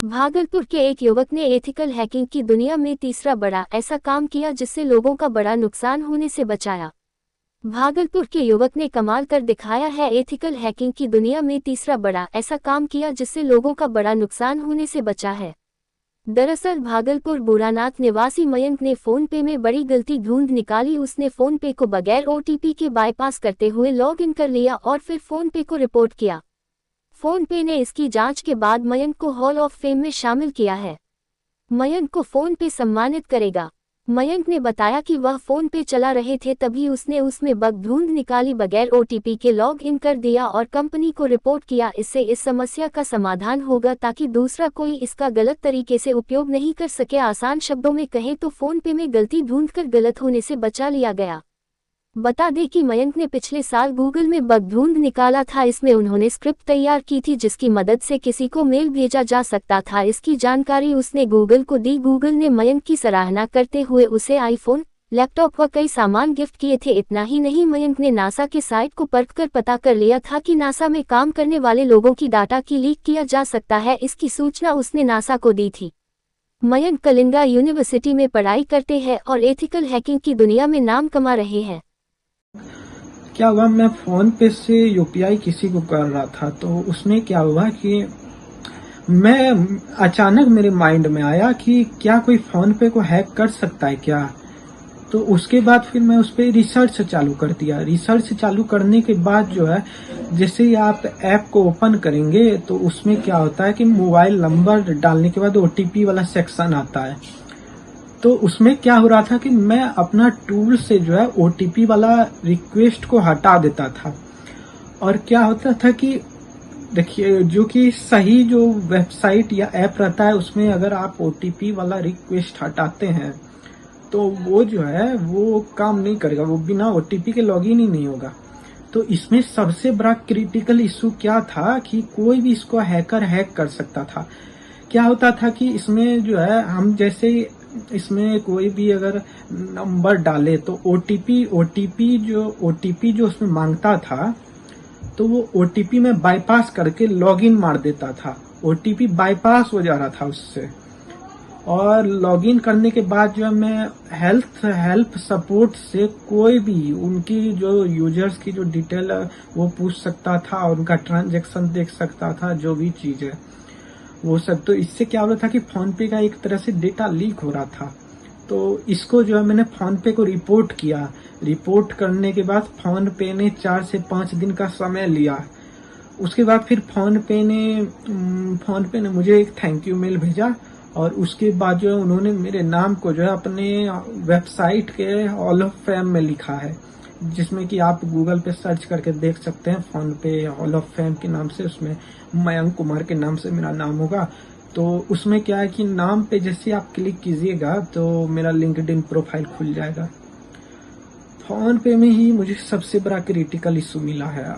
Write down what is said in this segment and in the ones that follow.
भागलपुर के एक युवक ने एथिकल हैकिंग की दुनिया में तीसरा बड़ा ऐसा काम किया जिससे लोगों का बड़ा नुकसान होने से बचाया। भागलपुर के युवक ने कमाल कर दिखाया है। एथिकल हैकिंग की दुनिया में तीसरा बड़ा ऐसा काम किया जिससे लोगों का बड़ा नुकसान होने से बचा है। दरअसल भागलपुर बुरानाथ निवासी मयंक ने फोन पे में बड़ी गलती ढूंढ निकाली। उसने फोन पे को बगैर ओटीपी के बाईपास करते हुए लॉग इन कर लिया और फिर फोन पे को रिपोर्ट किया। फोन पे ने इसकी जांच के बाद मयंक को हॉल ऑफ फेम में शामिल किया है। मयंक को फोन पे सम्मानित करेगा। मयंक ने बताया कि वह फोन पे चला रहे थे तभी उसने उसमें बग ढूंढ निकाली, बगैर ओटीपी के लॉग इन कर दिया और कंपनी को रिपोर्ट किया। इससे इस समस्या का समाधान होगा ताकि दूसरा कोई इसका गलत तरीके से उपयोग नहीं कर सके। आसान शब्दों में कहें तो फोन पे में गलती ढूंढकर गलत होने से बचा लिया गया। बता दें कि मयंक ने पिछले साल गूगल में बग ढूंढ निकाला था। इसमें उन्होंने स्क्रिप्ट तैयार की थी जिसकी मदद से किसी को मेल भेजा जा सकता था। इसकी जानकारी उसने गूगल को दी। गूगल ने मयंक की सराहना करते हुए उसे आईफोन, लैपटॉप व कई सामान गिफ्ट किए थे। इतना ही नहीं, मयंक ने नासा के साइट को परखकर पता कर लिया था कि नासा में काम करने वाले लोगों की डाटा की लीक किया जा सकता है। इसकी सूचना उसने नासा को दी थी। मयंक कलिंगा यूनिवर्सिटी में पढ़ाई करते हैं और एथिकल हैकिंग की दुनिया में नाम कमा रहे हैं। क्या हुआ, मैं फोन पे से यूपीआई किसी को कर रहा था तो उसमें क्या हुआ कि मैं अचानक मेरे माइंड में आया कि क्या कोई फोन पे को हैक कर सकता है क्या। तो उसके बाद फिर मैं उस पर रिसर्च चालू कर दिया। रिसर्च चालू करने के बाद जो है, जैसे ही आप ऐप को ओपन करेंगे तो उसमें क्या होता है कि मोबाइल नंबर डालने के बाद ओटीपी वाला सेक्शन आता है। तो उसमें क्या हो रहा था कि मैं अपना टूल से जो है ओटीपी वाला रिक्वेस्ट को हटा देता था। और क्या होता था कि देखिए, जो कि सही जो वेबसाइट या ऐप रहता है उसमें अगर आप ओटीपी वाला रिक्वेस्ट हटाते हैं तो वो जो है वो काम नहीं करेगा, वो बिना ओटीपी के लॉगिन ही नहीं होगा। तो इसमें सबसे बड़ा क्रिटिकल इशू क्या था कि कोई भी इसको हैकर हैक कर सकता था। क्या होता था कि इसमें जो है हम जैसे इसमें कोई भी अगर नंबर डाले तो ओटीपी जो उसमें मांगता था तो वो ओटीपी में बाईपास करके लॉगिन मार देता था। ओटीपी बाईपास हो जा रहा था उससे। और लॉगिन करने के बाद जो है मैं हेल्प सपोर्ट से कोई भी उनकी जो यूजर्स की जो डिटेल है वो पूछ सकता था और उनका ट्रांजैक्शन देख सकता था, जो भी चीज है वो सब। तो इससे क्या हो रहा था कि फोन पे का एक तरह से डेटा लीक हो रहा था। तो इसको जो है मैंने फोन पे को रिपोर्ट किया। रिपोर्ट करने के बाद फोन पे ने 4 से 5 दिन का समय लिया। उसके बाद फिर फोन पे ने मुझे एक थैंक यू मेल भेजा और उसके बाद जो है उन्होंने मेरे नाम को जो है अपने वेबसाइट के हॉल ऑफ फेम में लिखा है, जिसमें कि आप गूगल पे सर्च करके देख सकते हैं। फोन पे हॉल ऑफ फेम के नाम से उसमें मयंक कुमार के नाम से मेरा नाम होगा। तो उसमें क्या है कि नाम पे जैसे आप क्लिक कीजिएगा तो मेरा लिंक्डइन प्रोफाइल खुल जाएगा। फोन पे में ही मुझे सबसे बड़ा क्रिटिकल इशू मिला है।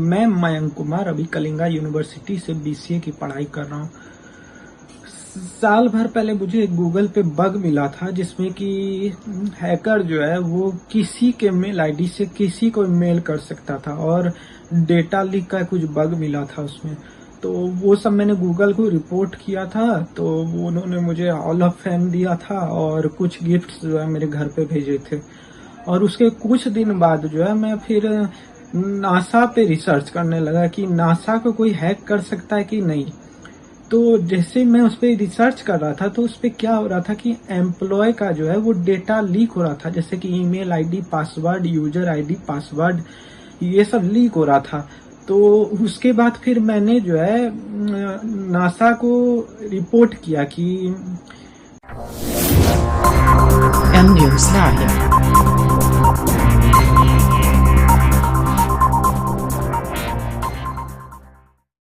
मैं मयंक कुमार अभी कलिंगा यूनिवर्सिटी से बीसीए की पढ़ाई कर रहा हूँ। साल भर पहले मुझे गूगल पे बग मिला था जिसमें कि हैकर जो है वो किसी के मेल आईडी से किसी को मेल कर सकता था और डेटा लीक का कुछ बग मिला था उसमें। तो वो सब मैंने गूगल को रिपोर्ट किया था। तो उन्होंने मुझे हॉल ऑफ फेम दिया था और कुछ गिफ्ट्स जो है मेरे घर पे भेजे थे। और उसके कुछ दिन बाद जो है मैं फिर नासा पे रिसर्च करने लगा कि नासा को कोई हैक कर सकता है कि नहीं। तो जैसे मैं उस पर रिसर्च कर रहा था तो उस पर क्या हो रहा था कि एम्प्लॉय का जो है वो डेटा लीक हो रहा था, जैसे कि email ID, password, user ID, password, ये सब लीक हो रहा था। तो उसके बाद फिर मैंने जो है नासा को रिपोर्ट किया कि M News Live